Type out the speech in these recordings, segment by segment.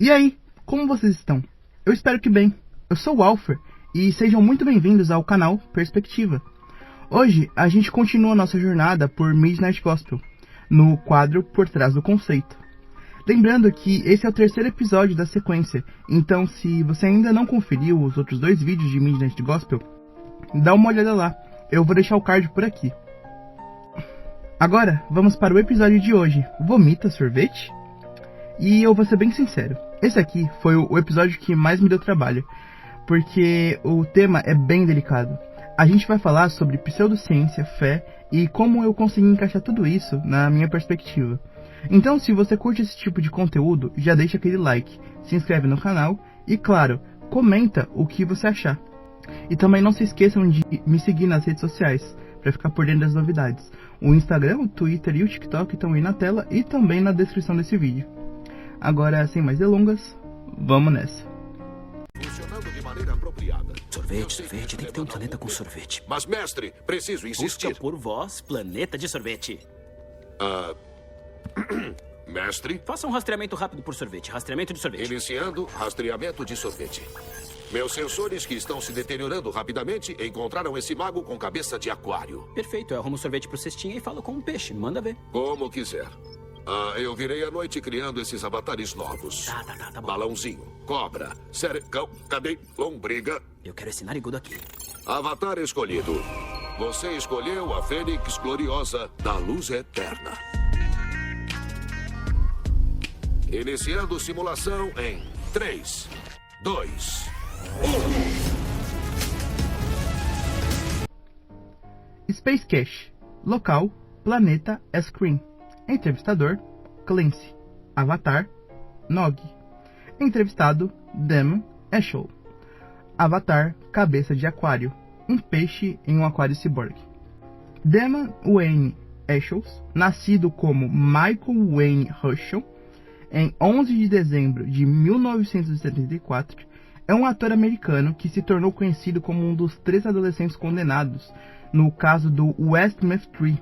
E aí, como vocês estão? Eu espero que bem. Eu sou o Alfer e sejam muito bem-vindos ao canal Perspectiva. Hoje a gente continua nossa jornada por Midnight Gospel, no quadro Por Trás do Conceito. Lembrando que esse é o terceiro episódio da sequência, então se você ainda não conferiu os outros 2 vídeos de Midnight Gospel, dá uma olhada lá, eu vou deixar o card por aqui. Agora, vamos para o episódio de hoje, Vomita Sorvete? E eu vou ser bem sincero, esse aqui foi o episódio que mais me deu trabalho, porque o tema é bem delicado. A gente vai falar sobre pseudociência, fé e como eu consegui encaixar tudo isso na minha perspectiva. Então, se você curte esse tipo de conteúdo, já deixa aquele like, se inscreve no canal e, claro, comenta o que você achar. E também não se esqueçam de me seguir nas redes sociais, para ficar por dentro das novidades. O Instagram, o Twitter e o TikTok estão aí na tela e também na descrição desse vídeo. Agora, sem mais delongas, vamos nessa. Funcionando de maneira apropriada. Sorvete, tem que ter um planeta com sorvete. Mas, mestre, preciso insistir. Busca por voz, planeta de sorvete. Mestre, Faça um rastreamento rápido por sorvete. Rastreamento de sorvete. iniciando rastreamento de sorvete. Meus sensores, que estão se deteriorando rapidamente, encontraram esse mago com cabeça de aquário. Perfeito, eu arrumo sorvete pro cestinha e falo com um peixe. Manda ver. Como quiser. Eu virei a noite criando esses avatares novos. Tá bom. Balãozinho, cobra, cão, cadê, lombriga. Eu quero esse narigudo aqui. Avatar escolhido. Você escolheu a Fênix Gloriosa da Luz Eterna. Iniciando simulação em 3, 2, 1. Space Cache. Local, planeta Screen. Entrevistador, Clancy. Avatar, Nog. Entrevistado, Damon Eshel. Avatar, cabeça de aquário. Um peixe em um aquário cyborg. Damon Wayne Eshel, nascido como Michael Wayne Herschel, em 11 de dezembro de 1974, é um ator americano que se tornou conhecido como um dos 3 adolescentes condenados no caso do Westmouth Tree.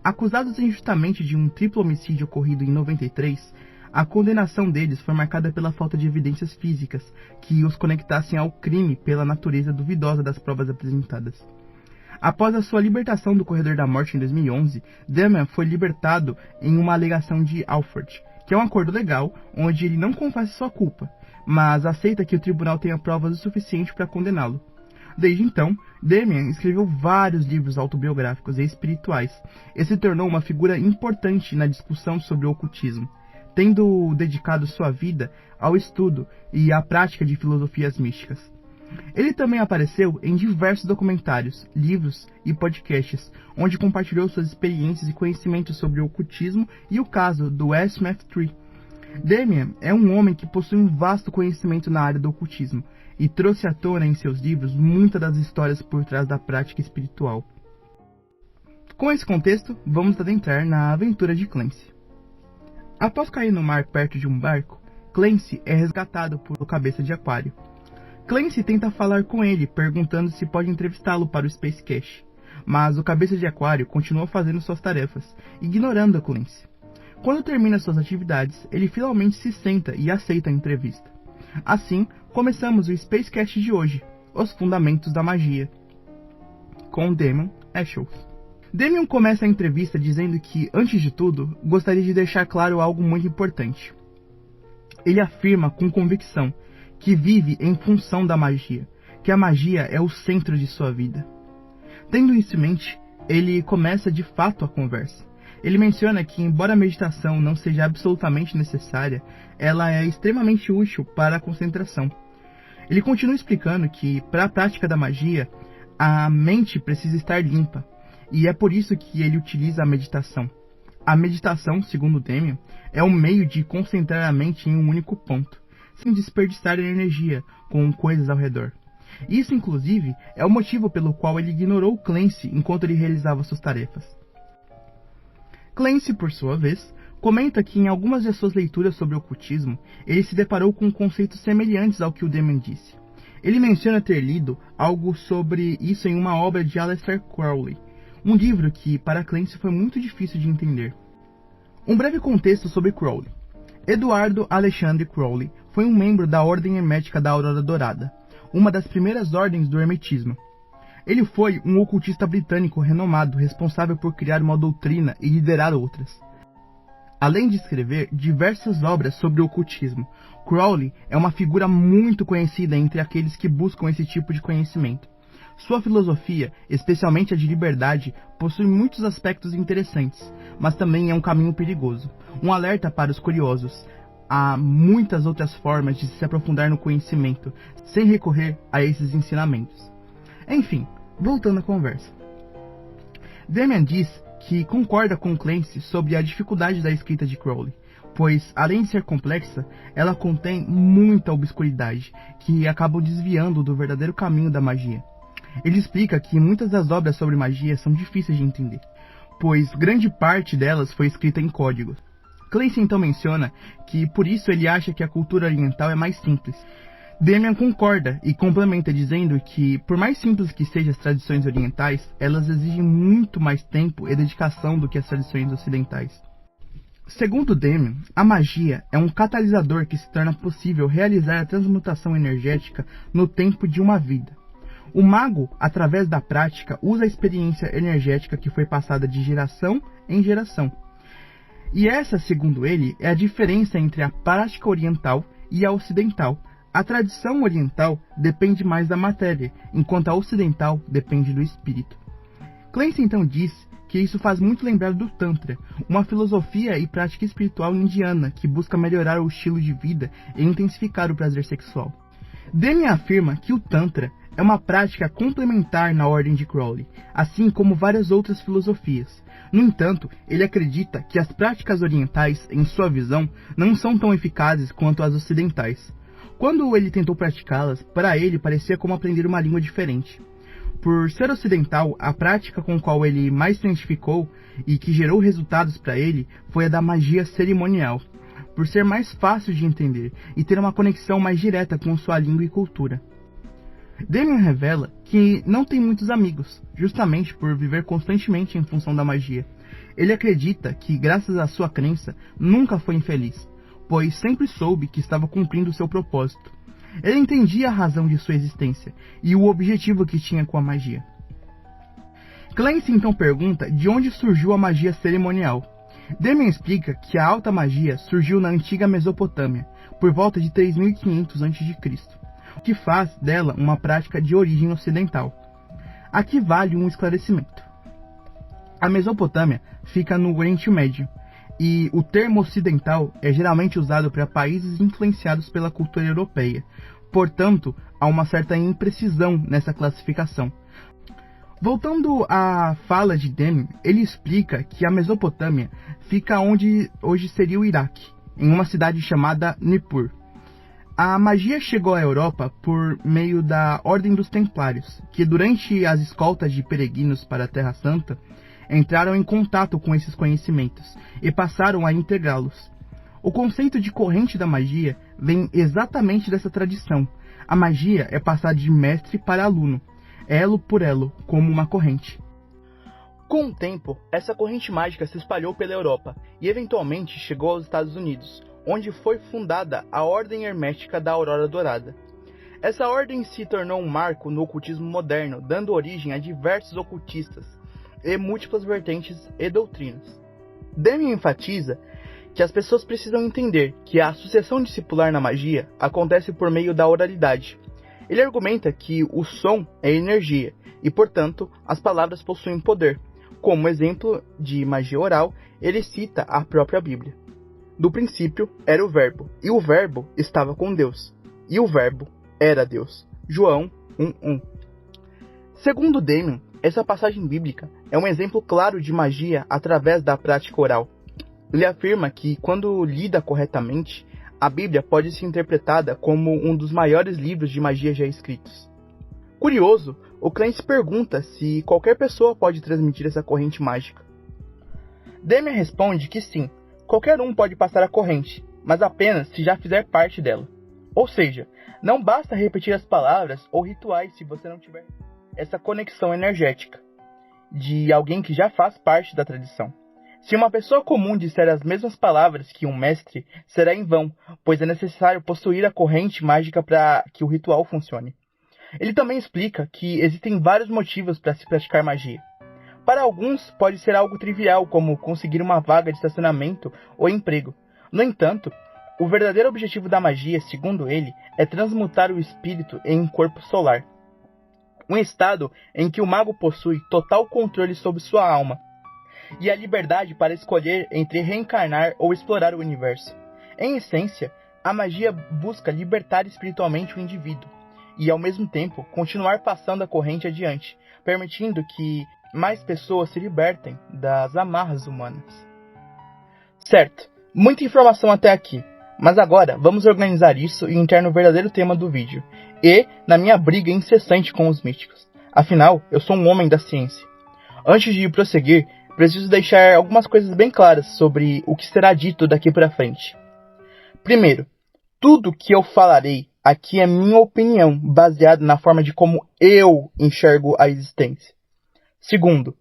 Acusados injustamente de um triplo homicídio ocorrido em 93, a condenação deles foi marcada pela falta de evidências físicas que os conectassem ao crime pela natureza duvidosa das provas apresentadas. Após a sua libertação do corredor da morte em 2011, Damon foi libertado em uma alegação de Alford, que é um acordo legal onde ele não confessa sua culpa, mas aceita que o tribunal tenha provas o suficiente para condená-lo. Desde então, Damon escreveu vários livros autobiográficos e espirituais e se tornou uma figura importante na discussão sobre o ocultismo, tendo dedicado sua vida ao estudo e à prática de filosofias místicas. Ele também apareceu em diversos documentários, livros e podcasts, onde compartilhou suas experiências e conhecimentos sobre o ocultismo e o caso do Westmouth Tree. Damon é um homem que possui um vasto conhecimento na área do ocultismo e trouxe à tona em seus livros muitas das histórias por trás da prática espiritual. Com esse contexto, vamos adentrar na aventura de Clancy. Após cair no mar perto de um barco, Clancy é resgatado por o cabeça de aquário. Clancy tenta falar com ele, perguntando se pode entrevistá-lo para o Space Cache, mas o cabeça de aquário continua fazendo suas tarefas, ignorando a Clancy. Quando termina suas atividades, ele finalmente se senta e aceita a entrevista. Assim, começamos o Space Cache de hoje, Os Fundamentos da Magia, com Damon Eshel. Damon começa a entrevista dizendo que, antes de tudo, gostaria de deixar claro algo muito importante. Ele afirma com convicção que vive em função da magia, que a magia é o centro de sua vida. Tendo isso em mente, ele começa de fato a conversa. Ele menciona que, embora a meditação não seja absolutamente necessária, ela é extremamente útil para a concentração. Ele continua explicando que, para a prática da magia, a mente precisa estar limpa, e é por isso que ele utiliza a meditação. A meditação, segundo Damon, é um meio de concentrar a mente em um único ponto, sem desperdiçar energia com coisas ao redor. Isso, inclusive, é o motivo pelo qual ele ignorou Clancy enquanto ele realizava suas tarefas. Clancy, por sua vez, comenta que em algumas de suas leituras sobre o ocultismo, ele se deparou com conceitos semelhantes ao que o Damon disse. Ele menciona ter lido algo sobre isso em uma obra de Aleister Crowley, um livro que, para Clancy, foi muito difícil de entender. Um breve contexto sobre Crowley. Eduardo Alexandre Crowley foi um membro da Ordem Hermética da Aurora Dourada, uma das primeiras ordens do hermetismo. Ele foi um ocultista britânico renomado, responsável por criar uma doutrina e liderar outras. Além de escrever diversas obras sobre o ocultismo, Crowley é uma figura muito conhecida entre aqueles que buscam esse tipo de conhecimento. Sua filosofia, especialmente a de liberdade, possui muitos aspectos interessantes, mas também é um caminho perigoso, um alerta para os curiosos. Há muitas outras formas de se aprofundar no conhecimento, sem recorrer a esses ensinamentos. Enfim, voltando à conversa. Damian diz que concorda com Clancy sobre a dificuldade da escrita de Crowley, pois, além de ser complexa, ela contém muita obscuridade, que acabam desviando do verdadeiro caminho da magia. Ele explica que muitas das obras sobre magia são difíceis de entender, pois grande parte delas foi escrita em códigos. Clancy então menciona que por isso ele acha que a cultura oriental é mais simples. Damian concorda e complementa dizendo que, por mais simples que sejam as tradições orientais, elas exigem muito mais tempo e dedicação do que as tradições ocidentais. Segundo Damian, a magia é um catalisador que se torna possível realizar a transmutação energética no tempo de uma vida. O mago, através da prática, usa a experiência energética que foi passada de geração em geração. E essa, segundo ele, é a diferença entre a prática oriental e a ocidental. A tradição oriental depende mais da matéria, enquanto a ocidental depende do espírito. Clancy então diz que isso faz muito lembrar do Tantra, uma filosofia e prática espiritual indiana que busca melhorar o estilo de vida e intensificar o prazer sexual. Damian afirma que o Tantra é uma prática complementar na ordem de Crowley, assim como várias outras filosofias. No entanto, ele acredita que as práticas orientais, em sua visão, não são tão eficazes quanto as ocidentais. Quando ele tentou praticá-las, para ele parecia como aprender uma língua diferente. Por ser ocidental, a prática com a qual ele mais se identificou e que gerou resultados para ele foi a da magia cerimonial, por ser mais fácil de entender e ter uma conexão mais direta com sua língua e cultura. Damian revela que não tem muitos amigos, justamente por viver constantemente em função da magia. Ele acredita que, graças à sua crença, nunca foi infeliz, pois sempre soube que estava cumprindo seu propósito. Ele entendia a razão de sua existência e o objetivo que tinha com a magia. Clancy então pergunta de onde surgiu a magia cerimonial. Damian explica que a alta magia surgiu na antiga Mesopotâmia, por volta de 3500 a.C., o que faz dela uma prática de origem ocidental. Aqui vale um esclarecimento. A Mesopotâmia fica no Oriente Médio, e o termo ocidental é geralmente usado para países influenciados pela cultura europeia. Portanto, há uma certa imprecisão nessa classificação. Voltando à fala de Damian, ele explica que a Mesopotâmia fica onde hoje seria o Iraque, em uma cidade chamada Nippur. A magia chegou à Europa por meio da Ordem dos Templários, que durante as escoltas de peregrinos para a Terra Santa, entraram em contato com esses conhecimentos e passaram a integrá-los. O conceito de corrente da magia vem exatamente dessa tradição. A magia é passada de mestre para aluno, elo por elo, como uma corrente. Com o tempo, essa corrente mágica se espalhou pela Europa e eventualmente chegou aos Estados Unidos, onde foi fundada a Ordem Hermética da Aurora Dourada. Essa ordem se tornou um marco no ocultismo moderno, dando origem a diversos ocultistas e múltiplas vertentes e doutrinas. Damian enfatiza que as pessoas precisam entender que a sucessão discipular na magia acontece por meio da oralidade. Ele argumenta que o som é energia e, portanto, as palavras possuem poder. Como exemplo de magia oral, ele cita a própria Bíblia. Do princípio era o Verbo, e o Verbo estava com Deus, e o Verbo era Deus. João 1:1. Segundo Damian, essa passagem bíblica é um exemplo claro de magia através da prática oral. Ele afirma que, quando lida corretamente, a Bíblia pode ser interpretada como um dos maiores livros de magia já escritos. Curioso, o Clancy pergunta se qualquer pessoa pode transmitir essa corrente mágica. Damian responde que sim, qualquer um pode passar a corrente, mas apenas se já fizer parte dela. Ou seja, não basta repetir as palavras ou rituais se você não tiver essa conexão energética de alguém que já faz parte da tradição. Se uma pessoa comum disser as mesmas palavras que um mestre, será em vão, pois é necessário possuir a corrente mágica para que o ritual funcione. Ele também explica que existem vários motivos para se praticar magia. Para alguns, pode ser algo trivial, como conseguir uma vaga de estacionamento ou emprego. No entanto, o verdadeiro objetivo da magia, segundo ele, é transmutar o espírito em um corpo solar. Um estado em que o mago possui total controle sobre sua alma e a liberdade para escolher entre reencarnar ou explorar o universo. Em essência, a magia busca libertar espiritualmente o indivíduo e, ao mesmo tempo, continuar passando a corrente adiante, permitindo que mais pessoas se libertem das amarras humanas. Certo, muita informação até aqui, mas agora vamos organizar isso e entrar no verdadeiro tema do vídeo, e na minha briga incessante com os místicos. Afinal, eu sou um homem da ciência. Antes de prosseguir, preciso deixar algumas coisas bem claras sobre o que será dito daqui para frente. Primeiro, tudo que eu falarei aqui é minha opinião, baseada na forma de como eu enxergo a existência. Segundo,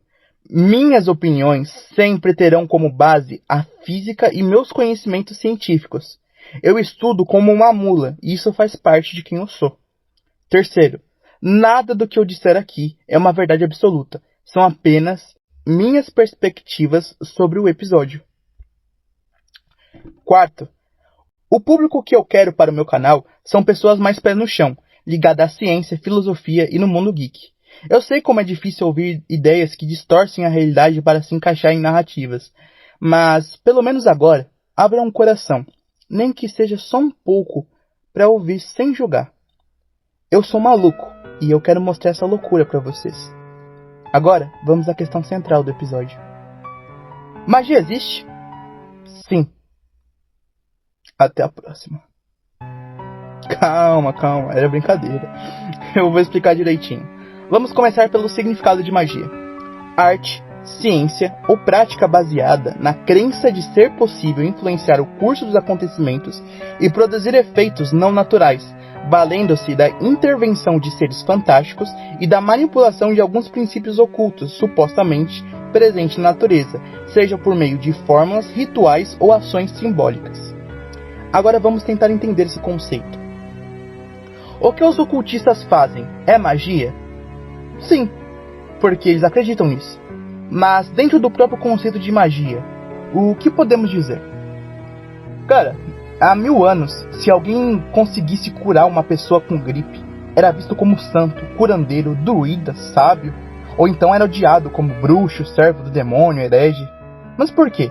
minhas opiniões sempre terão como base a física e meus conhecimentos científicos. Eu estudo como uma mula e isso faz parte de quem eu sou. Terceiro, nada do que eu disser aqui é uma verdade absoluta. São apenas minhas perspectivas sobre o episódio. Quarto, o público que eu quero para o meu canal são pessoas mais pés no chão, ligadas à ciência, filosofia e no mundo geek. Eu sei como é difícil ouvir ideias que distorcem a realidade para se encaixar em narrativas, mas, pelo menos agora, abra um coração, nem que seja só um pouco, para ouvir sem julgar. Eu sou maluco e eu quero mostrar essa loucura para vocês. Agora, vamos à questão central do episódio. Magia existe? Sim. Até a próxima. Calma, era brincadeira. Eu vou explicar direitinho. Vamos começar pelo significado de magia. Arte, ciência ou prática baseada na crença de ser possível influenciar o curso dos acontecimentos e produzir efeitos não naturais, valendo-se da intervenção de seres fantásticos e da manipulação de alguns princípios ocultos, supostamente presentes na natureza, seja por meio de fórmulas, rituais ou ações simbólicas. Agora vamos tentar entender esse conceito. O que os ocultistas fazem é magia? Sim, porque eles acreditam nisso. Mas dentro do próprio conceito de magia, o que podemos dizer? Cara, há 1000 anos, se alguém conseguisse curar uma pessoa com gripe, era visto como santo, curandeiro, druida, sábio, ou então era odiado como bruxo, servo do demônio, herege. Mas por quê?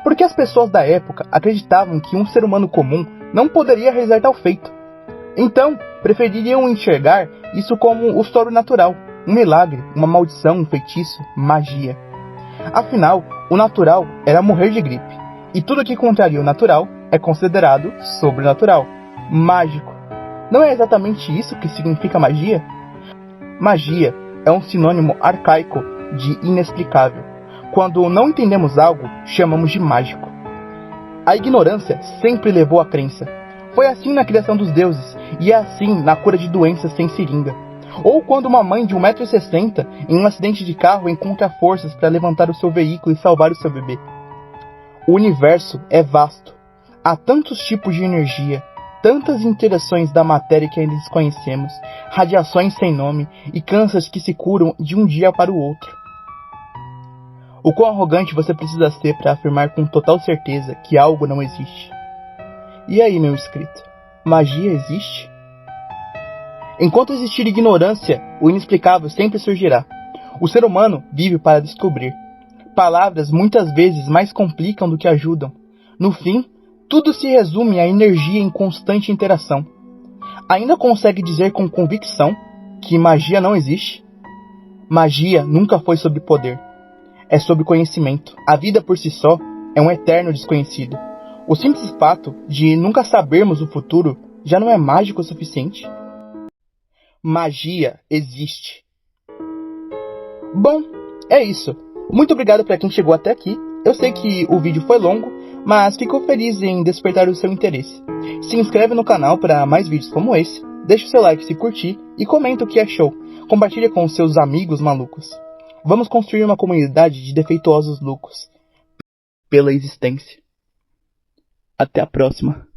Porque as pessoas da época acreditavam que um ser humano comum não poderia realizar tal feito. Então, prefeririam enxergar isso como o sobrenatural, um milagre, uma maldição, um feitiço, magia. Afinal, o natural era morrer de gripe, e tudo que contraria o natural é considerado sobrenatural, mágico. Não é exatamente isso que significa magia? Magia é um sinônimo arcaico de inexplicável. Quando não entendemos algo, chamamos de mágico. A ignorância sempre levou à crença. Foi assim na criação dos deuses, e é assim na cura de doenças sem seringa. Ou quando uma mãe de 1,60 m em um acidente de carro encontra forças para levantar o seu veículo e salvar o seu bebê. O universo é vasto. Há tantos tipos de energia, tantas interações da matéria que ainda desconhecemos, radiações sem nome e cânceres que se curam de um dia para o outro. O quão arrogante você precisa ser para afirmar com total certeza que algo não existe? E aí, meu inscrito, magia existe? Enquanto existir ignorância, o inexplicável sempre surgirá. O ser humano vive para descobrir. Palavras muitas vezes mais complicam do que ajudam. No fim, tudo se resume à energia em constante interação. Ainda consegue dizer com convicção que magia não existe? Magia nunca foi sobre poder. É sobre conhecimento. A vida por si só é um eterno desconhecido. O simples fato de nunca sabermos o futuro já não é mágico o suficiente? Magia existe. Bom, é isso. Muito obrigado para quem chegou até aqui. Eu sei que o vídeo foi longo, mas fico feliz em despertar o seu interesse. Se inscreve no canal para mais vídeos como esse, deixa o seu like se curtir e comenta o que achou. Compartilha com seus amigos malucos. Vamos construir uma comunidade de defeituosos loucos. pela existência. Até a próxima.